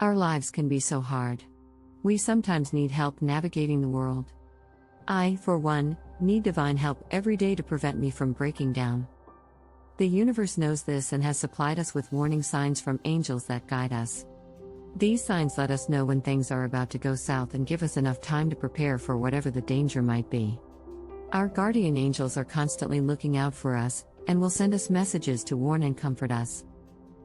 Our lives can be so hard. We sometimes need help navigating the world. I, for one, need divine help every day to prevent me from breaking down. The universe knows this and has supplied us with warning signs from angels that guide us. These signs let us know when things are about to go south and give us enough time to prepare for whatever the danger might be. Our guardian angels are constantly looking out for us, and will send us messages to warn and comfort us.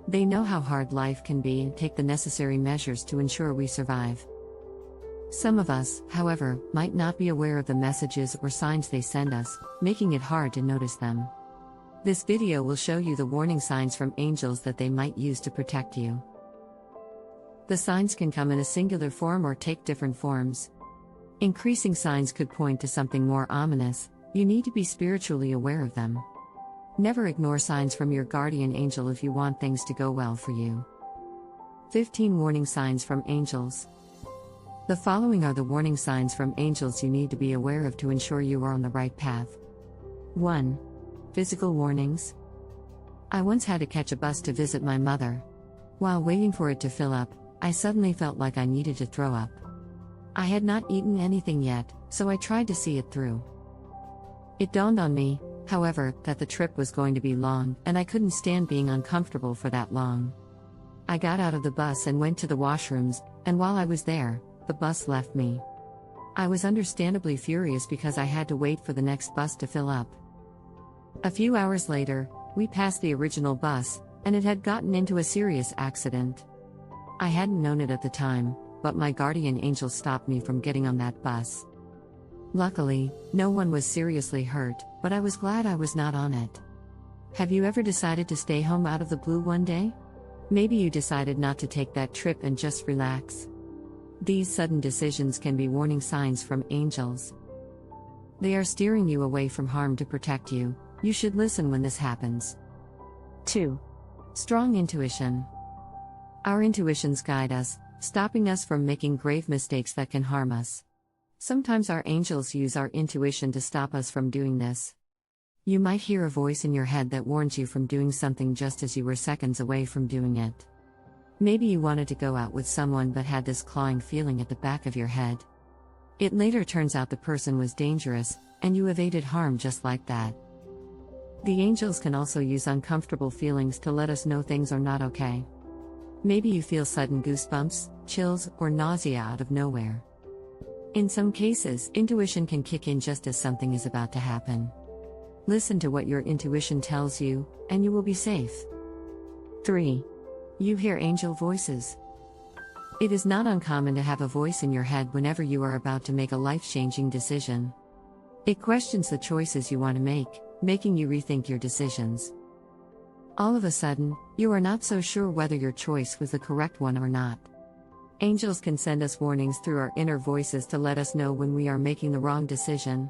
They know how hard life can be and take the necessary measures to ensure we survive. Some of us, however, might not be aware of the messages or signs they send us, making it hard to notice them. This video will show you the warning signs from angels that they might use to protect you. The signs can come in a singular form or take different forms. Increasing signs could point to something more ominous. You need to be spiritually aware of them. Never ignore signs from your guardian angel if you want things to go well for you. 15 warning signs from angels. The following are the warning signs from angels you need to be aware of to ensure you are on the right path. 1. Physical warnings. I once had to catch a bus to visit my mother. While waiting for it to fill up, I suddenly felt like I needed to throw up. I had not eaten anything yet, so I tried to see it through. It dawned on me, however, that the trip was going to be long, and I couldn't stand being uncomfortable for that long. I got out of the bus and went to the washrooms, and while I was there, the bus left me. I was understandably furious because I had to wait for the next bus to fill up. A few hours later, we passed the original bus, and it had gotten into a serious accident. I hadn't known it at the time, but my guardian angel stopped me from getting on that bus. Luckily, no one was seriously hurt, but I was glad I was not on it. Have you ever decided to stay home out of the blue one day? Maybe you decided not to take that trip and just relax. These sudden decisions can be warning signs from angels. They are steering you away from harm to protect you. You should listen when this happens. 2. Strong intuition. Our intuitions guide us, stopping us from making grave mistakes that can harm us. Sometimes our angels use our intuition to stop us from doing this. You might hear a voice in your head that warns you from doing something just as you were seconds away from doing it. Maybe you wanted to go out with someone but had this clawing feeling at the back of your head. It later turns out the person was dangerous, and you evaded harm just like that. The angels can also use uncomfortable feelings to let us know things are not okay. Maybe you feel sudden goosebumps, chills, or nausea out of nowhere. In some cases, intuition can kick in just as something is about to happen. Listen to what your intuition tells you, and you will be safe. 3. You hear angel voices. It is not uncommon to have a voice in your head whenever you are about to make a life-changing decision. It questions the choices you want to make, making you rethink your decisions. All of a sudden, you are not so sure whether your choice was the correct one or not. Angels can send us warnings through our inner voices to let us know when we are making the wrong decision.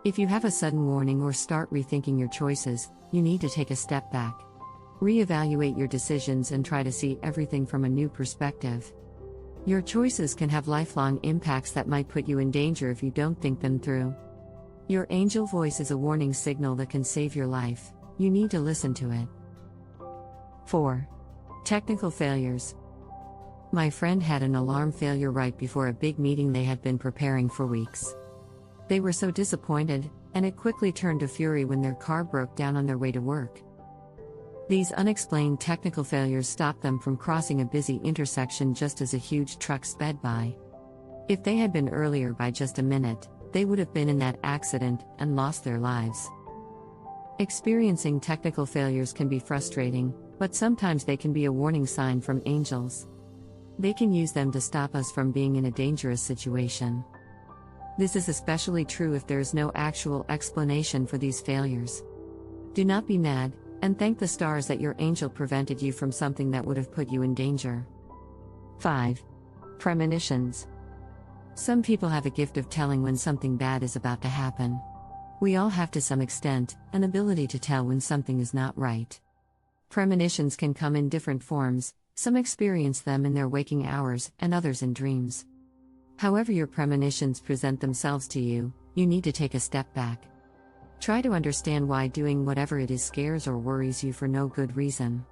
If you have a sudden warning or start rethinking your choices, you need to take a step back. Reevaluate your decisions and try to see everything from a new perspective. Your choices can have lifelong impacts that might put you in danger if you don't think them through. Your angel voice is a warning signal that can save your life. You need to listen to it. 4. Technical failures. My friend had an alarm failure right before a big meeting they had been preparing for weeks. They were so disappointed, and it quickly turned to fury when their car broke down on their way to work. These unexplained technical failures stopped them from crossing a busy intersection just as a huge truck sped by. If they had been earlier by just a minute, they would have been in that accident and lost their lives. Experiencing technical failures can be frustrating, but sometimes they can be a warning sign from angels. They can use them to stop us from being in a dangerous situation. This is especially true if there is no actual explanation for these failures. Do not be mad, and thank the stars that your angel prevented you from something that would have put you in danger. 5. Premonitions. Some people have a gift of telling when something bad is about to happen. We all have, to some extent, an ability to tell when something is not right. Premonitions can come in different forms. Some experience them in their waking hours, and others in dreams. However your premonitions present themselves to you, you need to take a step back. Try to understand why doing whatever it is scares or worries you for no good reason.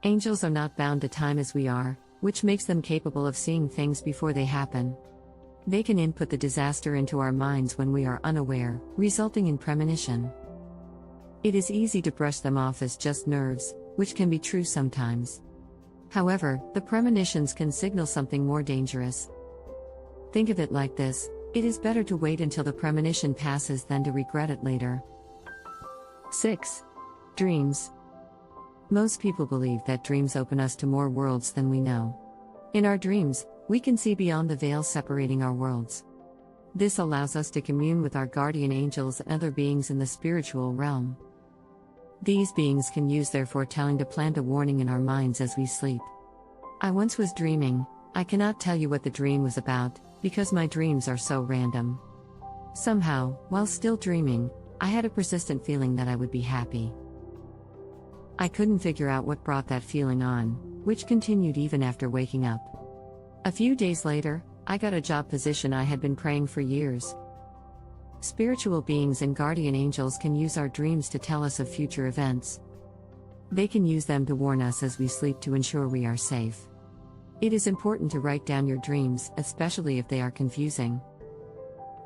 Angels are not bound to time as we are, which makes them capable of seeing things before they happen. They can input the disaster into our minds when we are unaware, resulting in premonition. It is easy to brush them off as just nerves, which can be true sometimes. However, the premonitions can signal something more dangerous. Think of it like this: it is better to wait until the premonition passes than to regret it later. 6. Dreams. Most people believe that dreams open us to more worlds than we know. In our dreams, we can see beyond the veil separating our worlds. This allows us to commune with our guardian angels and other beings in the spiritual realm. These beings can use their foretelling to plant a warning in our minds as we sleep. I once was dreaming. I cannot tell you what the dream was about, because my dreams are so random. Somehow, while still dreaming, I had a persistent feeling that I would be happy. I couldn't figure out what brought that feeling on, which continued even after waking up. A few days later, I got a job position I had been praying for years. Spiritual beings and guardian angels can use our dreams to tell us of future events. They can use them to warn us as we sleep to ensure we are safe. It is important to write down your dreams, especially if they are confusing.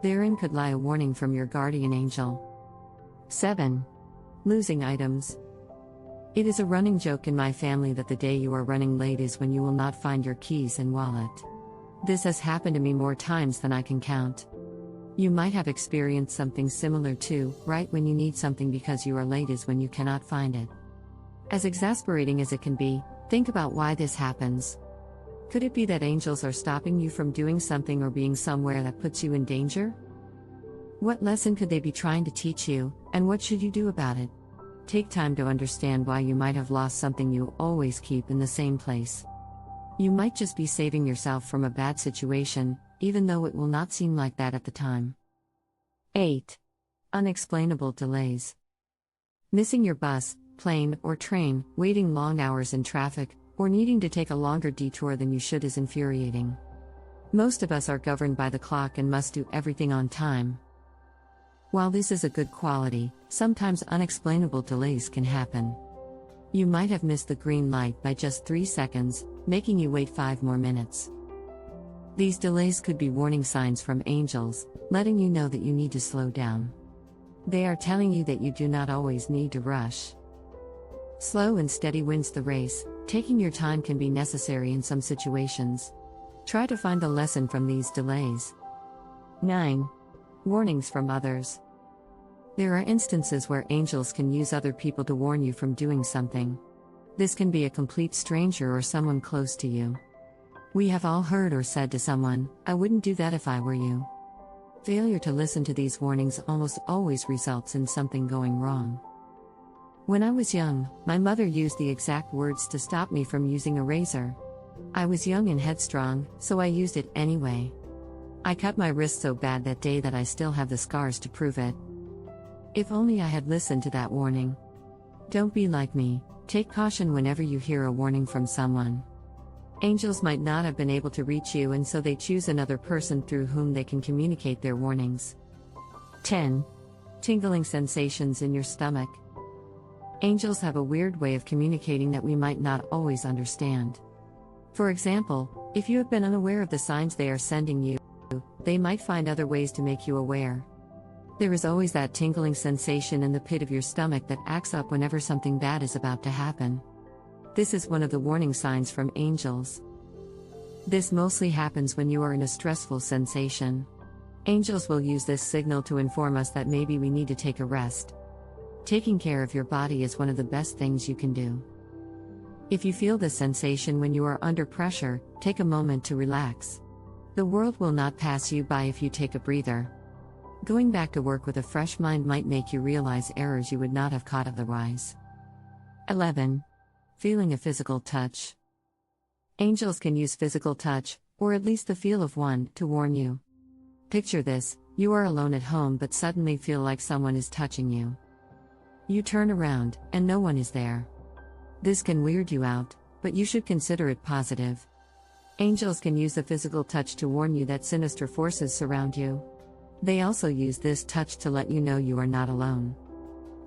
Therein could lie a warning from your guardian angel. 7. Losing items. It is a running joke in my family that the day you are running late is when you will not find your keys and wallet. This has happened to me more times than I can count. You might have experienced something similar too, right when you need something because you are late is when you cannot find it. As exasperating as it can be, think about why this happens. Could it be that angels are stopping you from doing something or being somewhere that puts you in danger? What lesson could they be trying to teach you, and what should you do about it? Take time to understand why you might have lost something you always keep in the same place. You might just be saving yourself from a bad situation, even though it will not seem like that at the time. 8. Unexplainable delays. Missing your bus, plane, or train, waiting long hours in traffic, or needing to take a longer detour than you should is infuriating. Most of us are governed by the clock and must do everything on time. While this is a good quality, sometimes unexplainable delays can happen. You might have missed the green light by just 3 seconds, making you wait 5 more minutes. These delays could be warning signs from angels, letting you know that you need to slow down. They are telling you that you do not always need to rush. Slow and steady wins the race. Taking your time can be necessary in some situations. Try to find the lesson from these delays. 9. Warnings from others. There are instances where angels can use other people to warn you from doing something. This can be a complete stranger or someone close to you. We have all heard or said to someone, "I wouldn't do that if I were you." Failure to listen to these warnings almost always results in something going wrong. When I was young, my mother used the exact words to stop me from using a razor. I was young and headstrong, so I used it anyway. I cut my wrist so bad that day that I still have the scars to prove it. If only I had listened to that warning. Don't be like me. Take caution whenever you hear a warning from someone. Angels might not have been able to reach you, and so they choose another person through whom they can communicate their warnings. 10. Tingling sensations in your stomach. Angels have a weird way of communicating that we might not always understand. For example, if you have been unaware of the signs they are sending you, they might find other ways to make you aware. There is always that tingling sensation in the pit of your stomach that acts up whenever something bad is about to happen. This is one of the warning signs from angels. This mostly happens when you are in a stressful sensation. Angels will use this signal to inform us that maybe we need to take a rest. Taking care of your body is one of the best things you can do. If you feel this sensation when you are under pressure, take a moment to relax. The world will not pass you by if you take a breather. Going back to work with a fresh mind might make you realize errors you would not have caught otherwise. 11. Feeling a physical touch. Angels can use physical touch, or at least the feel of one, to warn you. Picture this: you are alone at home but suddenly feel like someone is touching you. You turn around, and no one is there. This can weird you out, but you should consider it positive. Angels can use a physical touch to warn you that sinister forces surround you. They also use this touch to let you know you are not alone.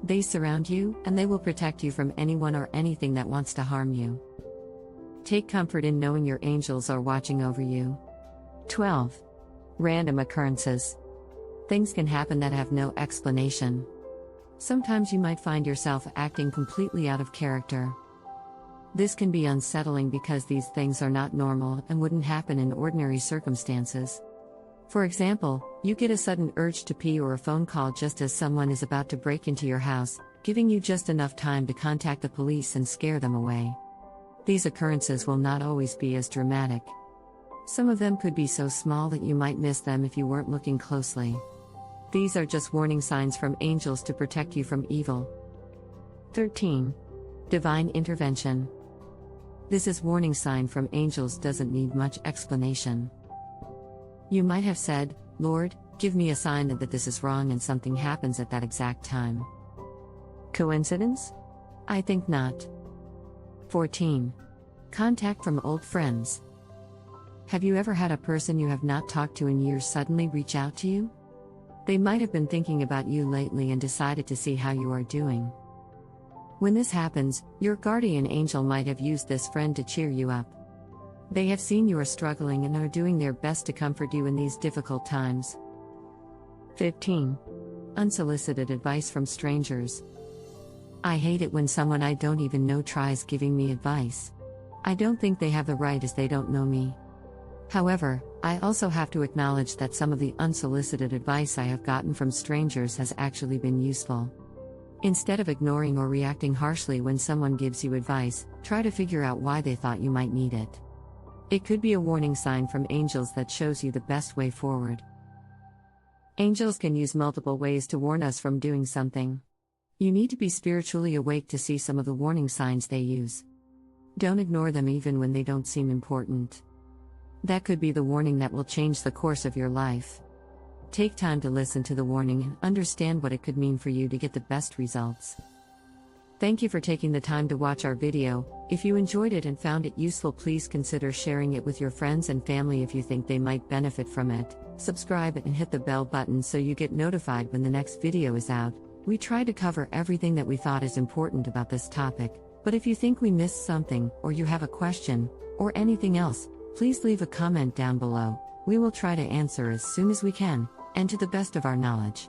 They surround you, and they will protect you from anyone or anything that wants to harm you. Take comfort in knowing your angels are watching over you. 12. Random occurrences. Things can happen that have no explanation. Sometimes you might find yourself acting completely out of character. This can be unsettling because these things are not normal and wouldn't happen in ordinary circumstances. For example, you get a sudden urge to pee or a phone call just as someone is about to break into your house, giving you just enough time to contact the police and scare them away. These occurrences will not always be as dramatic. Some of them could be so small that you might miss them if you weren't looking closely. These are just warning signs from angels to protect you from evil. 13. Divine intervention. This is warning sign from angels doesn't need much explanation. You might have said, "Lord, give me a sign that this is wrong," and something happens at that exact time. Coincidence? I think not. 14. Contact from old friends. Have you ever had a person you have not talked to in years suddenly reach out to you? They might have been thinking about you lately and decided to see how you are doing. When this happens, your guardian angel might have used this friend to cheer you up. They have seen you are struggling and are doing their best to comfort you in these difficult times. 15. Unsolicited advice from strangers. I hate it when someone I don't even know tries giving me advice. I don't think they have the right as they don't know me. However, I also have to acknowledge that some of the unsolicited advice I have gotten from strangers has actually been useful. Instead of ignoring or reacting harshly when someone gives you advice, try to figure out why they thought you might need it. It could be a warning sign from angels that shows you the best way forward. Angels can use multiple ways to warn us from doing something. You need to be spiritually awake to see some of the warning signs they use. Don't ignore them even when they don't seem important. That could be the warning that will change the course of your life. Take time to listen to the warning and understand what it could mean for you to get the best results. Thank you for taking the time to watch our video. If you enjoyed it and found it useful, please consider sharing it with your friends and family if you think they might benefit from it. Subscribe and hit the bell button so you get notified when the next video is out. We try to cover everything that we thought is important about this topic, but if you think we missed something, or you have a question, or anything else, please leave a comment down below. We will try to answer as soon as we can, and to the best of our knowledge.